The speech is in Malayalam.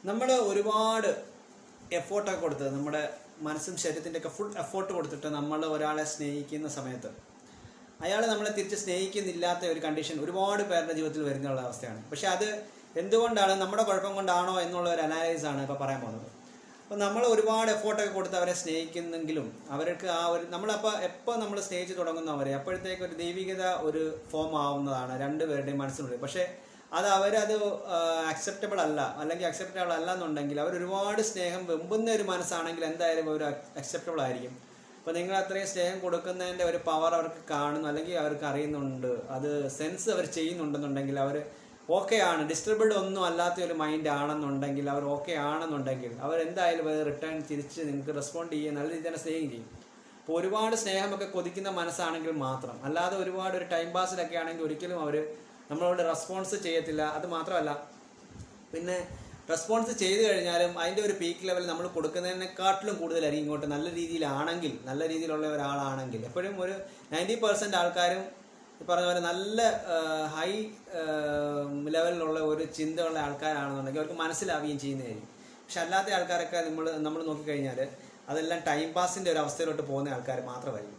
നമ്മൾ ഒരുപാട് എഫോർട്ടൊക്കെ കൊടുത്ത് നമ്മുടെ മനസ്സും ശരീരത്തിൻ്റെ ഒക്കെ ഫുൾ എഫോർട്ട് കൊടുത്തിട്ട് നമ്മൾ ഒരാളെ സ്നേഹിക്കുന്ന സമയത്ത് അയാൾ നമ്മളെ തിരിച്ച് സ്നേഹിക്കുന്നില്ലാത്ത ഒരു കണ്ടീഷൻ ഒരുപാട് പേരുടെ ജീവിതത്തിൽ വരുന്നുള്ള അവസ്ഥയാണ്. പക്ഷെ അത് എന്തുകൊണ്ടാണ്, നമ്മുടെ കുഴപ്പം കൊണ്ടാണോ എന്നുള്ള ഒരു അനാലിസിസാണ് ഇപ്പോൾ പറയാൻ പോകുന്നത്. അപ്പോൾ നമ്മൾ ഒരുപാട് എഫോർട്ടൊക്കെ കൊടുത്ത് അവരെ സ്നേഹിക്കുന്നെങ്കിലും അവർക്ക് ആ ഒരു നമ്മളപ്പോൾ എപ്പോൾ നമ്മൾ സ്നേഹിച്ച് തുടങ്ങുന്നവരെ അപ്പോഴത്തേക്ക് ഒരു ദൈവികത ഒരു ഫോം ആവുന്നതാണ് രണ്ടുപേരുടെയും മനസ്സിനുള്ളിൽ. പക്ഷേ അവരത് അക്സെപ്റ്റബിൾ അല്ല, അല്ലെങ്കിൽ അക്സെപ്റ്റബിൾ അല്ല എന്നുണ്ടെങ്കിൽ ഒരുപാട് സ്നേഹം വെമ്പുന്ന ഒരു മനസ്സാണെങ്കിൽ എന്തായാലും അവർ അക്സെപ്റ്റബിൾ ആയിരിക്കും. അപ്പോൾ നിങ്ങൾ അത്രയും സ്നേഹം കൊടുക്കുന്നതിൻ്റെ ഒരു പവർ അവർക്ക് കാണുന്നു, അല്ലെങ്കിൽ അവർക്ക് അറിയുന്നുണ്ട്, അത് സെൻസ് അവർ ചെയ്യുന്നുണ്ടെന്നുണ്ടെങ്കിൽ അവർ ഓക്കെ ആണ്, ഡിസ്റ്റർബിൾഡ് ഒന്നും അല്ലാത്ത ഒരു മൈൻഡ് ആണെന്നുണ്ടെങ്കിൽ, അവർ ഓക്കെ ആണെന്നുണ്ടെങ്കിൽ അവരെന്തായാലും റിട്ടേൺ തിരിച്ച് നിങ്ങൾക്ക് റെസ്പോണ്ട് ചെയ്യുക, നല്ല രീതിയിൽ തന്നെ സ്നേഹം ചെയ്യും. അപ്പോൾ ഒരുപാട് സ്നേഹമൊക്കെ കൊതിക്കുന്ന മനസ്സാണെങ്കിൽ മാത്രം, അല്ലാതെ ഒരുപാട് ഒരു ടൈം പാസിലൊക്കെ ആണെങ്കിൽ ഒരിക്കലും അവർ നമ്മളോട് റെസ്പോൺസ് ചെയ്യത്തില്ല. അത് മാത്രമല്ല, പിന്നെ റെസ്പോൺസ് ചെയ്ത് കഴിഞ്ഞാലും അതിൻ്റെ ഒരു പീക്ക് ലെവൽ നമ്മൾ കൊടുക്കുന്നതിനെക്കാട്ടിലും കൂടുതലായിരിക്കും ഇങ്ങോട്ട്. നല്ല രീതിയിലാണെങ്കിൽ, നല്ല രീതിയിലുള്ള ഒരാളാണെങ്കിൽ എപ്പോഴും ഒരു 90% ആൾക്കാരും പറഞ്ഞ പോലെ നല്ല ഹൈ ലെവലിലുള്ള ഒരു ചിന്തയുള്ള ആൾക്കാരാണെന്നുണ്ടെങ്കിൽ അവർക്ക് മനസ്സിലാവുകയും ചെയ്യുന്നതായിരിക്കും. പക്ഷെ അല്ലാത്ത ആൾക്കാരൊക്കെ നമ്മൾ നോക്കിക്കഴിഞ്ഞാൽ അതെല്ലാം ടൈം പാസിൻ്റെ ഒരു അവസ്ഥയിലോട്ട് പോകുന്ന ആൾക്കാർ മാത്രമായിരിക്കും.